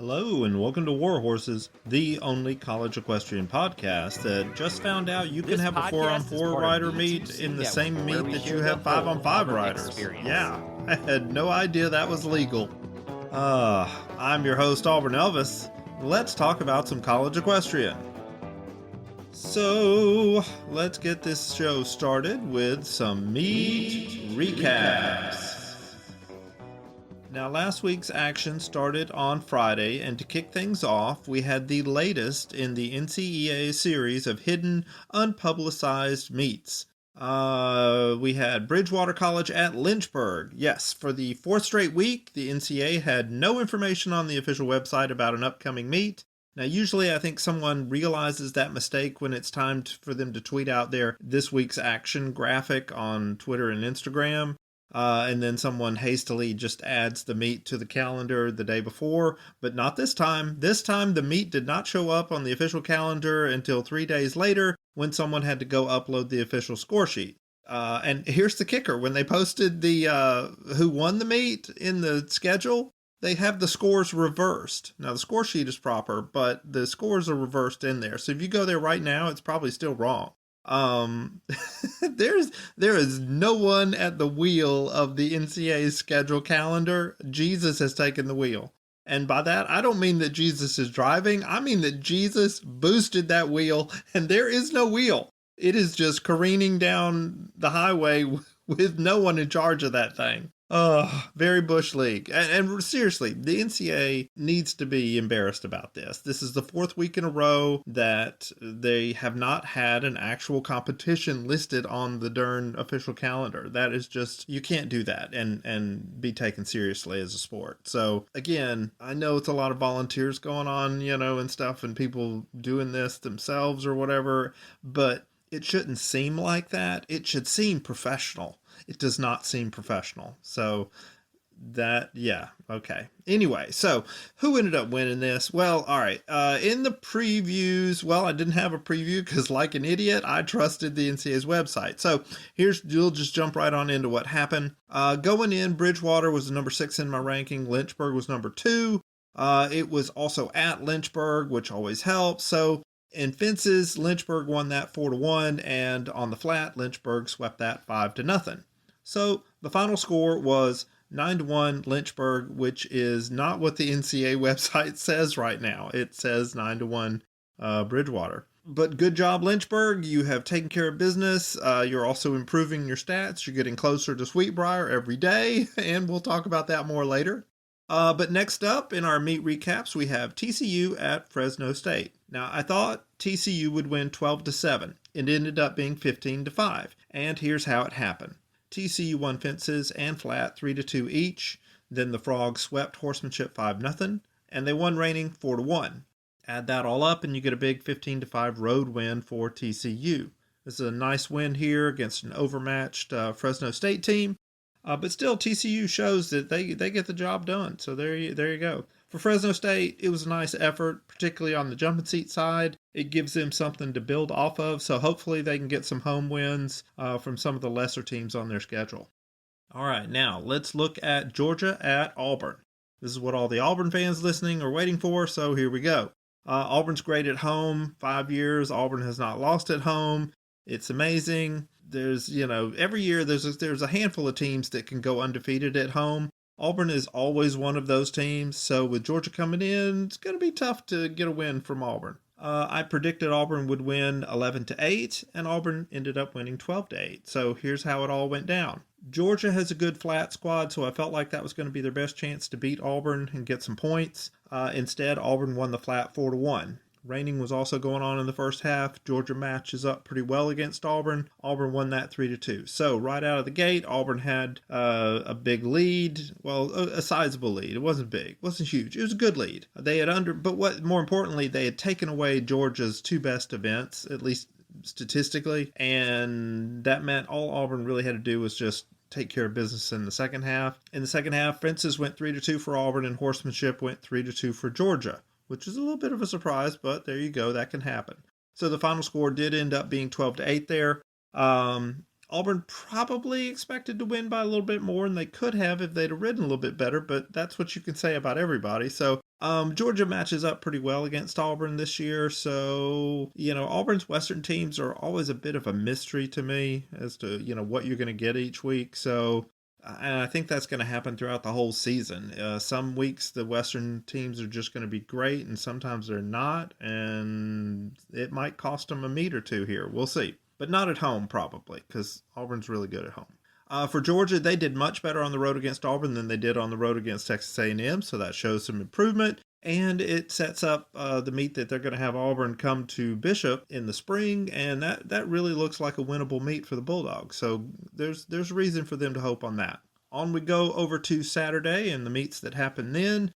Hello and welcome to War Horses, the only college equestrian podcast that just found out you can This have a podcast is 4-on-4 part of rider the meet E2C in the network, same where meet we that share you the have whole 5-on-5 Auburn riders. experience. Yeah, I had no idea that was legal. I'm your host, Auburn Elvis. Let's talk about some college equestrian. So, let's get this show started with some meet recaps. Now, last week's action started on Friday, and to kick things off, we had the latest in the NCEA series of hidden, unpublicized meets. We had Bridgewater College at Lynchburg. Yes, for the fourth straight week, the NCAA had no information on the official website about an upcoming meet. Now, usually I think someone realizes that mistake when it's time for them to tweet out their this week's action graphic on Twitter and Instagram. And then someone hastily just adds the meet to the calendar the day before, but not this time. This time, the meet did not show up on the official calendar until 3 days later when someone had to go upload the official score sheet. And here's the kicker. When they posted the who won the meet in the schedule, they have the scores reversed. Now, the score sheet is proper, but the scores are reversed in there. So if you go there right now, it's probably still wrong. There is no one at the wheel of the NCAA's schedule calendar. Jesus has taken the wheel. And by that, I don't mean that Jesus is driving. I mean that Jesus boosted that wheel, and there is no wheel. It is just careening down the highway with no one in charge of that thing. Very Bush League. And seriously, the NCAA needs to be embarrassed about this. This is the fourth week in a row that they have not had an actual competition listed on the darn official calendar. That is just, you can't do that and be taken seriously as a sport. So again, I know it's a lot of volunteers going on, and stuff, and people doing this themselves or whatever, but it shouldn't seem like that. It should seem professional. It does not seem professional. So okay. Anyway, so who ended up winning this? Well, all right. In the previews, I didn't have a preview because, like an idiot, I trusted the NCAA's website. So you'll just jump right on into what happened. Going in, Bridgewater was number 6 in my ranking. Lynchburg was number 2. It was also at Lynchburg, which always helps. So in fences, Lynchburg won that 4-1, and on the flat, Lynchburg swept that 5-0. So the final score was 9-1 Lynchburg, which is not what the NCAA website says right now. It says 9-1 Bridgewater. But good job, Lynchburg. You have taken care of business. You're also improving your stats. You're getting closer to Sweetbriar every day, and we'll talk about that more later. But next up in our meet recaps, we have TCU at Fresno State. Now, I thought TCU would win 12-7. It ended up being 15-5. And here's how it happened. TCU won fences and flat 3-2 each. Then the Frogs swept horsemanship 5-0. And they won reining 4-1. Add that all up and you get a big 15-5 road win for TCU. This is a nice win here against an overmatched Fresno State team. But still, TCU shows that they get the job done. So there you go. For Fresno State, it was a nice effort, particularly on the jumping seat side. It gives them something to build off of, so hopefully they can get some home wins from some of the lesser teams on their schedule. All right, now let's look at Georgia at Auburn. This is what all the Auburn fans listening are waiting for, so here we go. Auburn's great at home. 5 years, Auburn has not lost at home. It's amazing. There's, every year there's a handful of teams that can go undefeated at home. Auburn is always one of those teams, so with Georgia coming in, it's going to be tough to get a win from Auburn. I predicted Auburn would win 11-8, and Auburn ended up winning 12-8. So here's how it all went down. Georgia has a good flat squad, so I felt like that was going to be their best chance to beat Auburn and get some points. Instead, Auburn won the flat 4-1. Raining was also going on in the first half. Georgia matches up pretty well against Auburn. Auburn won that 3-2. So right out of the gate, Auburn had a big lead. Well, a sizable lead. It wasn't big. It wasn't huge. It was a good lead. But more importantly, they had taken away Georgia's 2 best events, at least statistically. And that meant all Auburn really had to do was just take care of business in the second half. In the second half, fences went 3-2 for Auburn and horsemanship went 3-2 for Georgia, which is a little bit of a surprise, but there you go. That can happen. So the final score did end up being 12-8 there. Auburn probably expected to win by a little bit more, and they could have if they'd have ridden a little bit better, but that's what you can say about everybody. So Georgia matches up pretty well against Auburn this year, so Auburn's Western teams are always a bit of a mystery to me as to what you're going to get each week. So, and I think that's going to happen throughout the whole season. Some weeks the Western teams are just going to be great, and sometimes they're not, and it might cost them a meet or two here. We'll see, but not at home probably because Auburn's really good at home. For Georgia, they did much better on the road against Auburn than they did on the road against Texas A&M, so that shows some improvement. And it sets up the meet that they're going to have Auburn come to Bishop in the spring, and that really looks like a winnable meet for the Bulldogs. So there's reason for them to hope on that. On we go over to Saturday and the meets that happen then.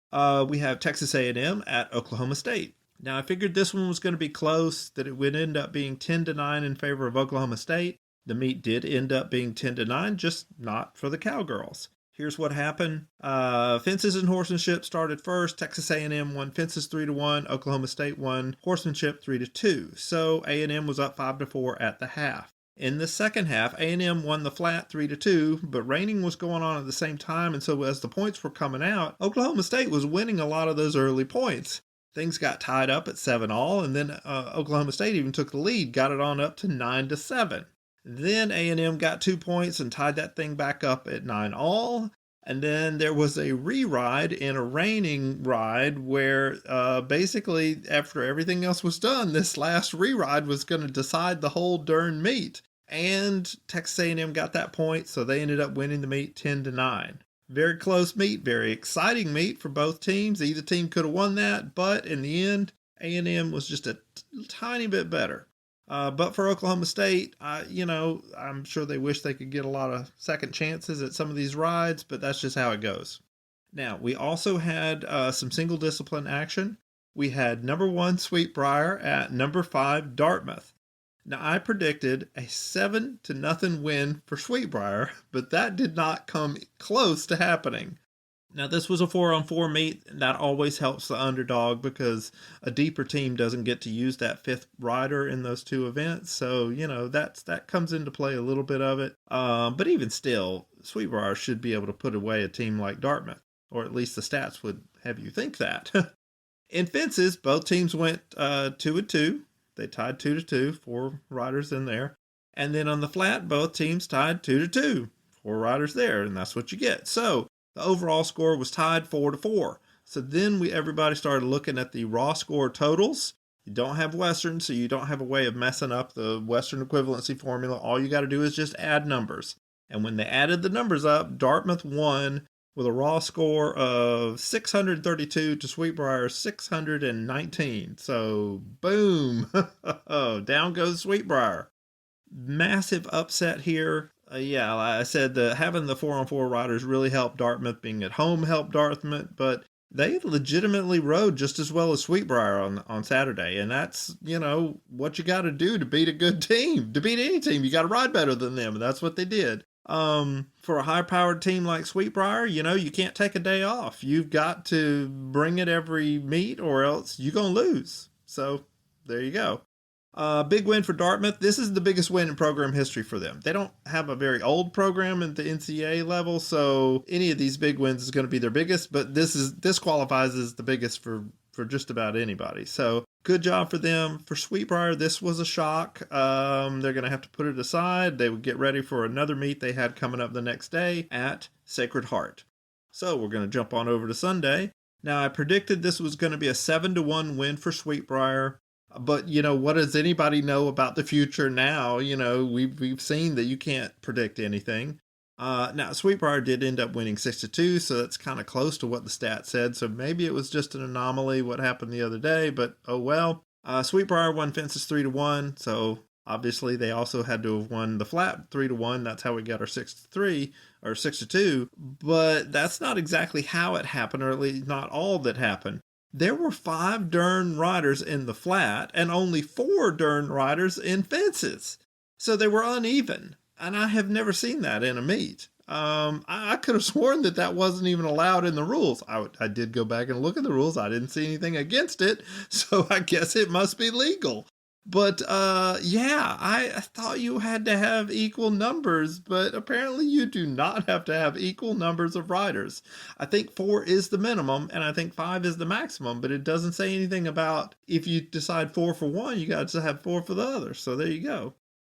We have Texas A&M at Oklahoma State. Now I figured this one was going to be close, that it would end up being 10-9 in favor of Oklahoma State. The meet did end up being 10-9, just not for the Cowgirls. Here's what happened. Fences and horsemanship started first. Texas A&M won fences 3-1. Oklahoma State won horsemanship 3-2. So A&M was up 5-4 at the half. In the second half, A&M won the flat 3-2, but raining was going on at the same time, and so as the points were coming out, Oklahoma State was winning a lot of those early points. Things got tied up at 7-all, and then Oklahoma State even took the lead, got it on up to 9-7. Then A&M got 2 points and tied that thing back up at 9-all. And then there was a re-ride in a raining ride where basically after everything else was done, this last re-ride was going to decide the whole darn meet. And Texas A&M got that point, so they ended up winning the meet 10-9. Very close meet, very exciting meet for both teams. Either team could have won that, but in the end, A&M was just a tiny bit better. But for Oklahoma State, I'm sure they wish they could get a lot of second chances at some of these rides, but that's just how it goes. Now, we also had some single discipline action. We had number 1 Sweetbriar at number 5 Dartmouth. Now, I predicted a 7-0 win for Sweetbriar, but that did not come close to happening. Now, this was a 4-on-4 meet. That always helps the underdog because a deeper team doesn't get to use that 5th rider in those 2 events. So, that comes into play a little bit of it. But even still, Sweetbriar should be able to put away a team like Dartmouth, or at least the stats would have you think that. In fences, both teams went 2-2. They tied 2-2, 4 riders in there. And then on the flat, both teams tied 2-2, 4 riders there, and that's what you get. So, the overall score was tied 4-4. So then everybody started looking at the raw score totals. You don't have Western, so you don't have a way of messing up the Western equivalency formula. All you got to do is just add numbers. And when they added the numbers up, Dartmouth won with a raw score of 632 to Sweetbriar's 619. So, boom. Down goes Sweetbriar. Massive upset here. Yeah, like I said, having the 4-on-4 riders really helped Dartmouth. Being at home helped Dartmouth, but they legitimately rode just as well as Sweetbriar on Saturday. And that's, what you got to do to beat a good team. To beat any team, you got to ride better than them, and that's what they did. For a high-powered team like Sweetbriar, you can't take a day off. You've got to bring it every meet or else you're going to lose. So, there you go. Big win for Dartmouth. This is the biggest win in program history for them. They don't have a very old program at the NCEA level, so any of these big wins is going to be their biggest, but this qualifies as the biggest for just about anybody. So good job for them. For Sweetbriar, this was a shock. They're going to have to put it aside. They would get ready for another meet they had coming up the next day at Sacred Heart. So we're going to jump on over to Sunday. Now, I predicted this was going to be a 7-1 win for Sweetbriar. But, what does anybody know about the future now? We've seen that you can't predict anything. Now, Sweetbriar did end up winning 6-2, so that's kind of close to what the stat said. So maybe it was just an anomaly what happened the other day, but oh well. Sweetbriar won fences 3-1, so obviously they also had to have won the flat 3-1. That's how we got our 6-3 or 6-2. But that's not exactly how it happened, or at least not all that happened. There were 5 darn riders in the flat and only 4 darn riders in fences. So they were uneven. And I have never seen that in a meet. I could have sworn that wasn't even allowed in the rules. I did go back and look at the rules. I didn't see anything against it. So I guess it must be legal. But yeah, I thought you had to have equal numbers, but apparently you do not have to have equal numbers of riders. I think 4 is the minimum, and I think 5 is the maximum, but it doesn't say anything about if you decide 4 for one, you got to have 4 for the other. So there you go.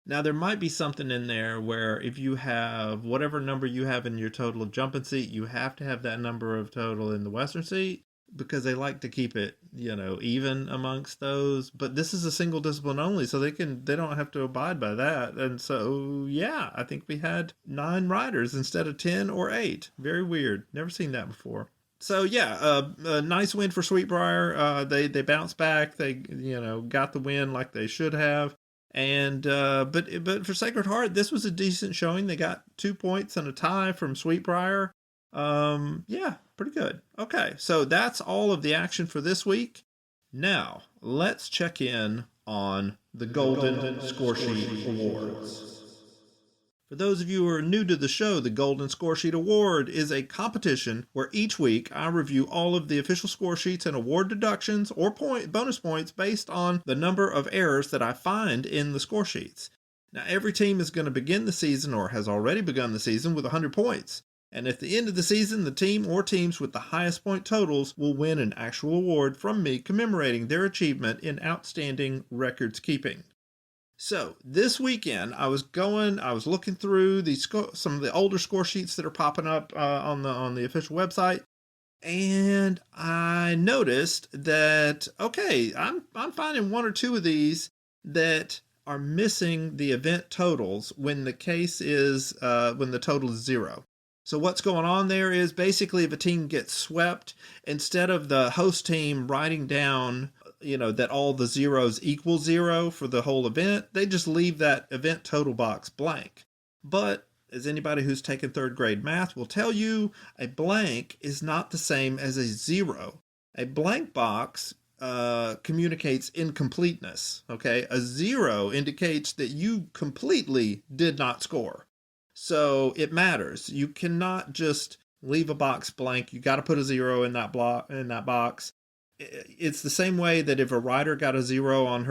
Now, there might be something in there where if you have whatever number you have in your total of jumping seat, you have to have that number of total in the Western seat because they like to keep it, even amongst those. But this is a single discipline only, so they don't have to abide by that. And so, yeah, I think we had 9 riders instead of 10 or 8. Very weird. Never seen that before. So yeah, a nice win for Sweetbriar. They bounced back. They got the win like they should have. And but for Sacred Heart, this was a decent showing. They got 2 points and a tie from Sweetbriar. Yeah, pretty good. Okay, so that's all of the action for this week. Now let's check in on the Golden Score Sheet Awards. For those of you who are new to the show, the Golden Score Sheet Award is a competition where each week I review all of the official score sheets and award deductions or bonus points based on the number of errors that I find in the score sheets. Now, every team is going to begin the season or has already begun the season with 100 points. And at the end of the season, the team or teams with the highest point totals will win an actual award from me commemorating their achievement in outstanding records keeping. So this weekend, I was looking through some of the older score sheets that are popping up on the official website, and I noticed that I'm finding 1 or 2 of these that are missing the event totals when the total is 0. So what's going on there is basically if a team gets swept, instead of the host team writing down that all the zeros equal 0 for the whole event, they just leave that event total box blank. But as anybody who's taken 3rd grade math will tell you, a blank is not the same as a 0. A blank box communicates incompleteness. Okay, a 0 indicates that you completely did not score. So it matters. You cannot just leave a box blank. You got to put a 0 in that box. It's the same way that if a rider got a 0 on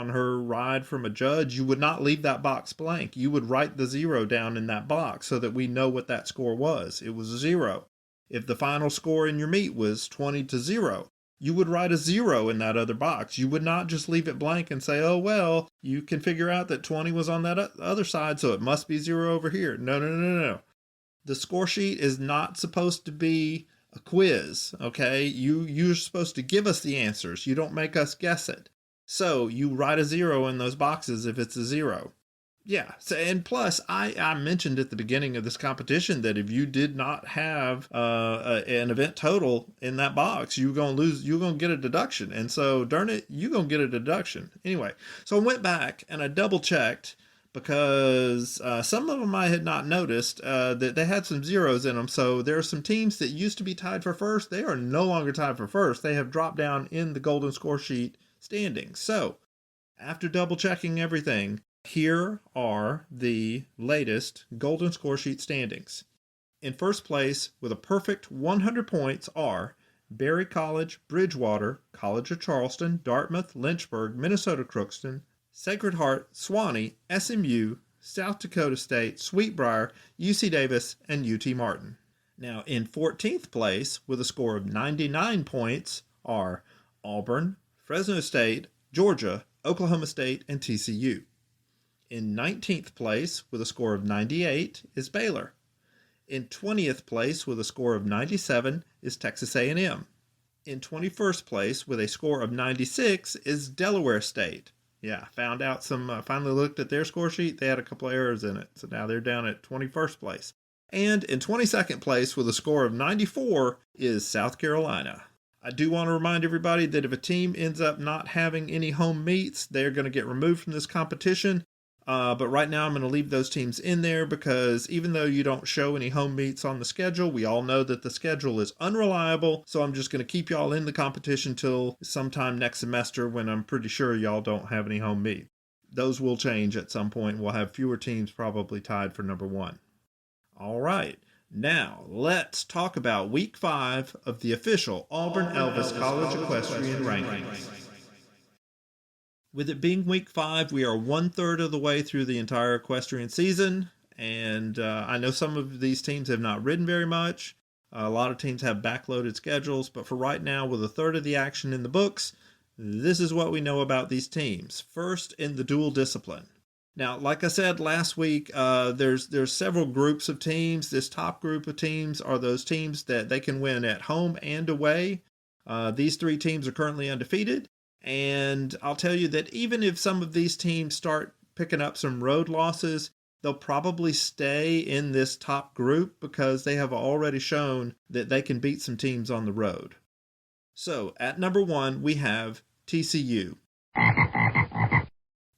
her ride from a judge, you would not leave that box blank. You would write the 0 down in that box so that we know what that score was. It was a 0. If the final score in your meet was 20-0, you would write a 0 in that other box. You would not just leave it blank and say, oh, well, you can figure out that 20 was on that other side, so it must be 0 over here. No. The score sheet is not supposed to be a quiz, okay? You're supposed to give us the answers. You don't make us guess it. So you write a 0 in those boxes if it's a 0. Yeah, so, and plus, I mentioned at the beginning of this competition that if you did not have an event total in that box, you're going to get a deduction. And so, darn it, you're going to get a deduction. Anyway, so I went back and I double checked because some of them I had not noticed that they had some zeros in them. So there are some teams that used to be tied for first. They are no longer tied for first. They have dropped down in the Golden Score Sheet standings. So after double checking everything, here are the latest Golden Score Sheet standings. In first place with a perfect 100 points are Berry College, Bridgewater, College of Charleston, Dartmouth, Lynchburg, Minnesota Crookston, Sacred Heart, Sewanee, SMU, South Dakota State, Sweetbriar, UC Davis, and UT Martin. Now in 14th place with a score of 99 points are Auburn, Fresno State, Georgia, Oklahoma State, and TCU. In 19th place with a score of 98 is Baylor. In 20th place with a score of 97 is Texas A&M. In 21st place with a score of 96 is Delaware State. Yeah, finally looked at their score sheet. They had a couple of errors in it. So now they're down at 21st place. And in 22nd place with a score of 94 is South Carolina. I do want to remind everybody that if a team ends up not having any home meets, they're going to get removed from this competition. But right now I'm going to leave those teams in there because even though you don't show any home meets on the schedule, we all know that the schedule is unreliable. So I'm just going to keep y'all in the competition till sometime next semester when I'm pretty sure y'all don't have any home meet. Those will change at some point. We'll have fewer teams probably tied for number 1. All right. Now let's talk about week 5 of the official Auburn Elvis College Equestrian rankings. With it being week 5, we are 1/3 of the way through the entire equestrian season. And I know some of these teams have not ridden very much. A lot of teams have backloaded schedules. But for right now, with 1/3 of the action in the books, this is what we know about these teams. First, in the dual discipline. Now, like I said last week, there's several groups of teams. This top group of teams are those teams that they can win at home and away. These 3 teams are currently undefeated. And I'll tell you that even if some of these teams start picking up some road losses, they'll probably stay in this top group because they have already shown that they can beat some teams on the road. So at number 1, we have TCU.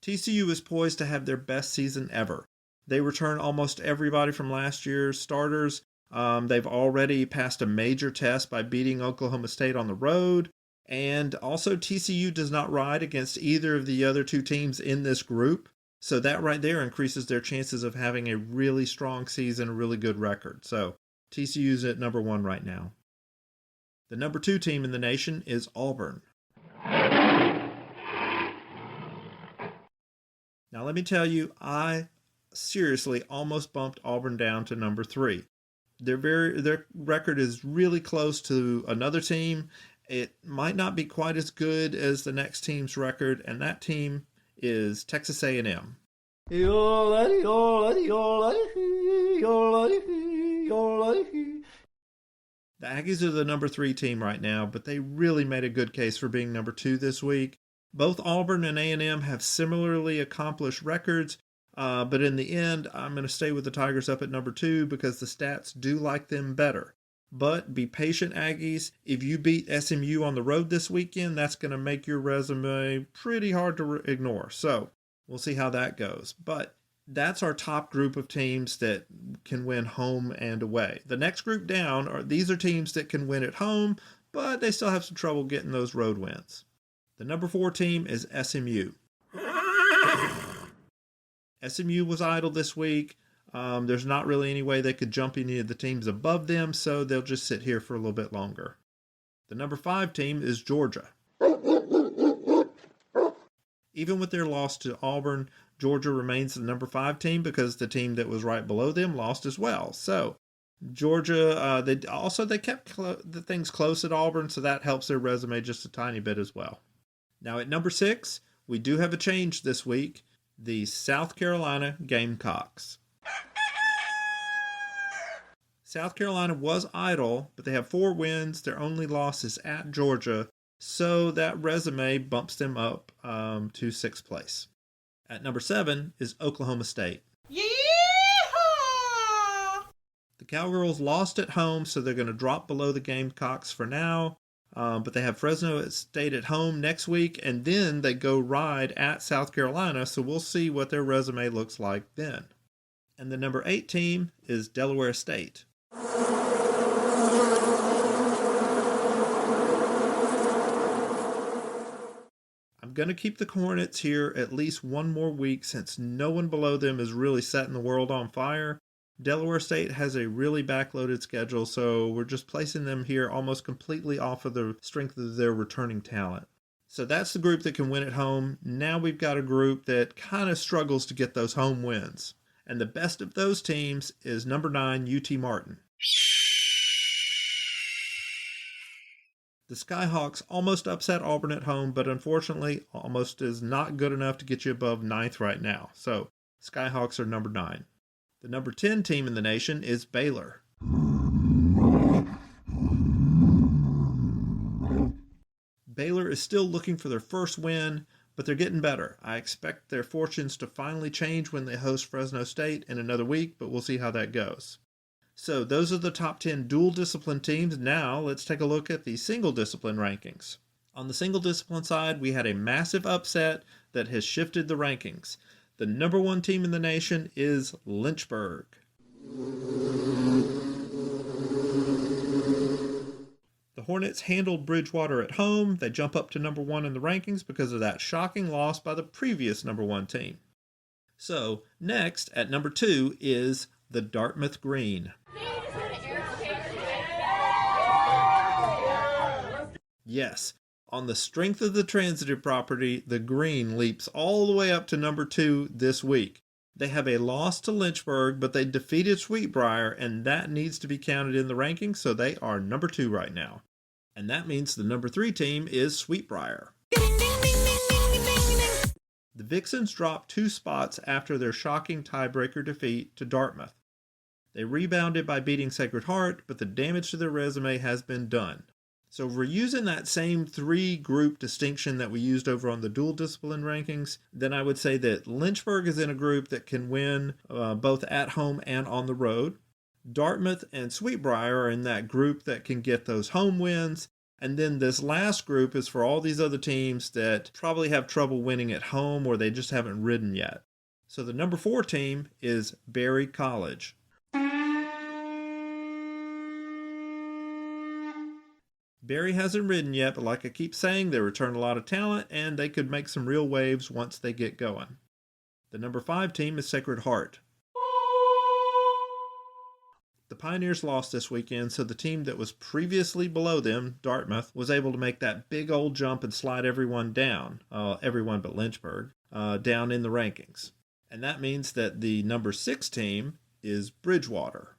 TCU is poised to have their best season ever. They return almost everybody from last year's starters. They've already passed a major test by beating Oklahoma State on the road. And also TCU does not ride against either of the other 2 teams in this group. So that right there increases their chances of having a really strong season, a really good record. So TCU's at number 1 right now. The number 2 team in the nation is Auburn. Now let me tell you, I seriously almost bumped Auburn down to number 3. Their record is really close to another team. It might not be quite as good as the next team's record, and that team is Texas A&M. The Aggies are the number 3 team right now, but they really made a good case for being number 2 this week. Both Auburn and A&M have similarly accomplished records, but in the end, I'm going to stay with the Tigers up at number 2 because the stats do like them better. But be patient, Aggies. If you beat SMU on the road this weekend, that's going to make your resume pretty hard to ignore. So we'll see how that goes. But that's our top group of teams that can win home and away. The next group down, these are teams that can win at home, but they still have some trouble getting those road wins. The number 4 team is SMU. SMU was idle this week. There's not really any way they could jump any of the teams above them, so they'll just sit here for a little bit longer. The number 5 team is Georgia. Even with their loss to Auburn, Georgia remains the number 5 team because the team that was right below them lost as well. So Georgia, they kept the things close at Auburn, so that helps their resume just a tiny bit as well. Now at number 6, we do have a change this week. The South Carolina Gamecocks. South Carolina was idle, but they have 4 wins. Their only loss is at Georgia, so that resume bumps them up to 6th place. At number 7 is Oklahoma State. Yeehaw! The Cowgirls lost at home, so they're going to drop below the Gamecocks for now. But they have Fresno State at home next week, and then they go ride at South Carolina, so we'll see what their resume looks like then. And the number 8 team is Delaware State. I'm going to keep the Hornets here at least one more week since no one below them is really setting the world on fire. Delaware State has a really backloaded schedule, so we're just placing them here almost completely off of the strength of their returning talent. So that's the group that can win at home. Now we've got a group that kind of struggles to get those home wins. And the best of those teams is number 9, UT Martin. The Skyhawks almost upset Auburn at home, but unfortunately almost is not good enough to get you above 9th right now. So Skyhawks are number 9. The number 10 team in the nation is Baylor. Baylor is still looking for their first win, but they're getting better. I expect their fortunes to finally change when they host Fresno State in another week, but we'll see how that goes. So those are the top 10 dual discipline teams. Now let's take a look at the single discipline rankings. On the single discipline side, we had a massive upset that has shifted the rankings. The number 1 team in the nation is Lynchburg. The Hornets handled Bridgewater at home. They jump up to number 1 in the rankings because of that shocking loss by the previous number 1 team. So next at number 2 is the Dartmouth Green. Yes, On the strength of the transitive property, the green leaps all the way up to number 2 this week. They have a loss to Lynchburg, but they defeated Sweetbriar, and that needs to be counted in the rankings, so they are number 2 right now. And that means the number 3 team is Sweetbriar. The Vixens dropped 2 spots after their shocking tiebreaker defeat to Dartmouth. They rebounded by beating Sacred Heart, but the damage to their resume has been done. So if we're using that same 3-group distinction that we used over on the dual discipline rankings, then I would say that Lynchburg is in a group that can win both at home and on the road. Dartmouth and Sweetbriar are in that group that can get those home wins. And then this last group is for all these other teams that probably have trouble winning at home or they just haven't ridden yet. So the number 4 team is Berry College. Berry hasn't ridden yet, but like I keep saying, they return a lot of talent and they could make some real waves once they get going. The number 5 team is Sacred Heart. The Pioneers lost this weekend, so the team that was previously below them, Dartmouth, was able to make that big old jump and slide everyone down, everyone but Lynchburg, down in the rankings. And that means that the number 6 team is Bridgewater.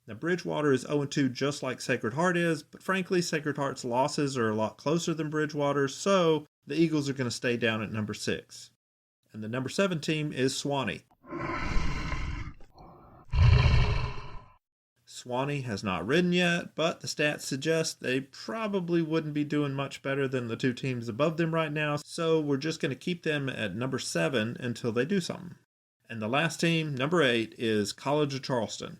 Now, Bridgewater is 0-2 just like Sacred Heart is, but frankly, Sacred Heart's losses are a lot closer than Bridgewater's, so the Eagles are going to stay down at number 6. And the number 7 team is Swanee. Swanee has not ridden yet, but the stats suggest they probably wouldn't be doing much better than the 2 teams above them right now, so we're just going to keep them at number 7 until they do something. And the last team, number 8, is College of Charleston.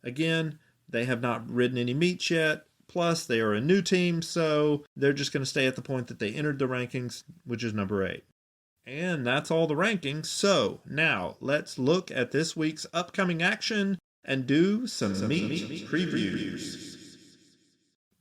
Again, they have not ridden any meets yet, plus they are a new team, so they're just going to stay at the point that they entered the rankings, which is number 8. And that's all the rankings. So now let's look at this week's upcoming action and do some meet previews.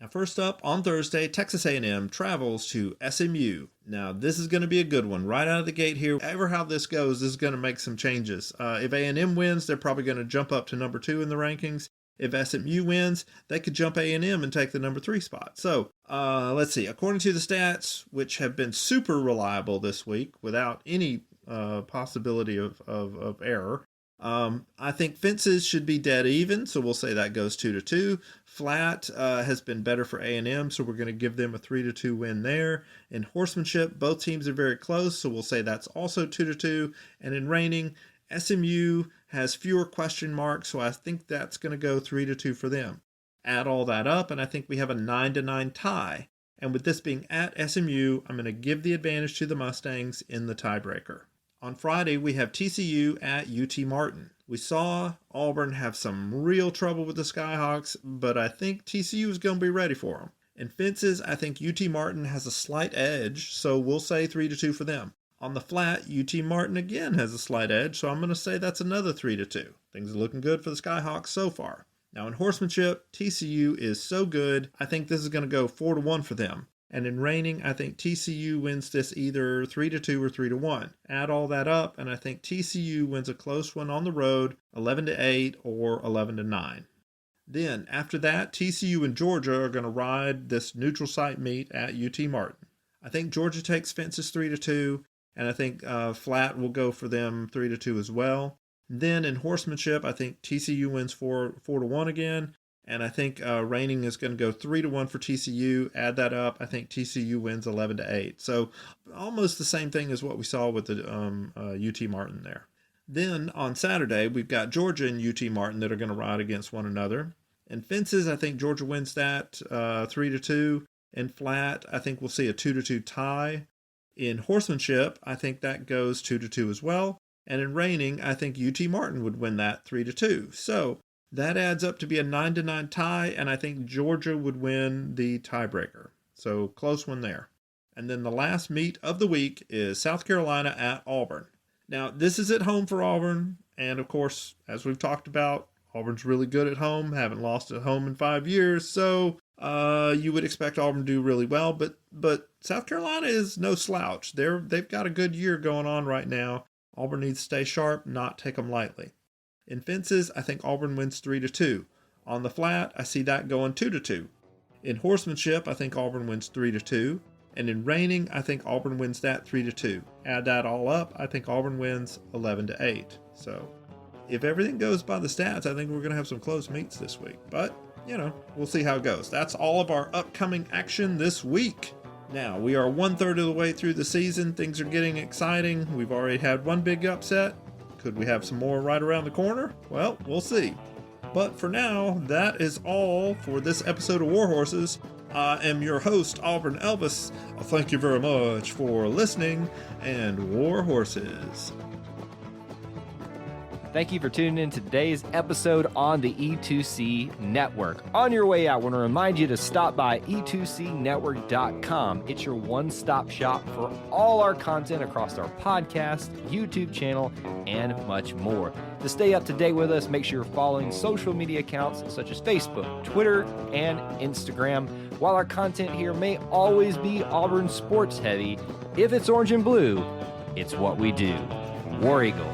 Now, first up, on Thursday, Texas A&M travels to SMU. Now, this is going to be a good one right out of the gate here. However how this goes, this is going to make some changes. If A&M wins, they're probably going to jump up to number 2 in the rankings. If SMU wins, they could jump A&M and take the number 3 spot. So, let's see. According to the stats, which have been super reliable this week without any possibility of error, I think fences should be dead even, so we'll say that goes 2-2. Flat has been better for A&M, so we're going to give them a 3-2 win there. In horsemanship, both teams are very close, so we'll say that's also 2-2. And in reining, SMU has fewer question marks, so I think that's going to go 3-2 for them. Add all that up, and I think we have a 9-9 tie. And with this being at SMU, I'm going to give the advantage to the Mustangs in the tiebreaker. On Friday, we have TCU at UT Martin. We saw Auburn have some real trouble with the Skyhawks, but I think TCU is going to be ready for them. In fences, I think UT Martin has a slight edge, so we'll say 3-2 for them. On the flat, UT Martin again has a slight edge, so I'm going to say that's another 3-2. Things are looking good for the Skyhawks so far. Now in horsemanship, TCU is so good, I think this is going to go 4-1 for them. And in reining, I think TCU wins this either 3-2 or 3-1. Add all that up, and I think TCU wins a close one on the road, 11-8 or 11-9. Then, after that, TCU and Georgia are going to ride this neutral site meet at UT Martin. I think Georgia takes fences 3-2, and I think flat will go for them 3-2 as well. Then in horsemanship, I think TCU wins 4-1 again. And I think reining is going to go 3-1 for TCU. Add that up. I think TCU wins 11-8. So almost the same thing as what we saw with the UT Martin there. Then on Saturday, we've got Georgia and UT Martin that are going to ride against one another. In fences, I think Georgia wins that 3-2. In flat, I think we'll see a 2-2 tie. In horsemanship, I think that goes 2-2 as well. And in reining, I think UT Martin would win that 3-2. So that adds up to be a 9-9 tie, and I think Georgia would win the tiebreaker. So close one there. And then the last meet of the week is South Carolina at Auburn. Now, this is at home for Auburn, and of course, as we've talked about, Auburn's really good at home, haven't lost at home in 5 years, so you would expect Auburn to do really well, but South Carolina is no slouch. They've got a good year going on right now. Auburn needs to stay sharp, not take them lightly. In fences, I think Auburn wins 3-2. On the flat, I see that going 2-2. In horsemanship, I think Auburn wins 3-2. And in reining, I think Auburn wins that 3-2. Add that all up, I think Auburn wins 11-8. So if everything goes by the stats, I think we're going to have some close meets this week. But, we'll see how it goes. That's all of our upcoming action this week. Now, we are 1/3 of the way through the season. Things are getting exciting. We've already had one big upset. Could we have some more right around the corner? Well, we'll see. But for now, that is all for this episode of War Horses. I am your host, Auburn Elvis. Thank you very much for listening, and War Horses. Thank you for tuning in to today's episode on the E2C Network. On your way out, I want to remind you to stop by e2cnetwork.com. It's your one-stop shop for all our content across our podcast, YouTube channel, and much more. To stay up to date with us, make sure you're following social media accounts such as Facebook, Twitter, and Instagram. While our content here may always be Auburn sports heavy, if it's orange and blue, it's what we do. War Eagle.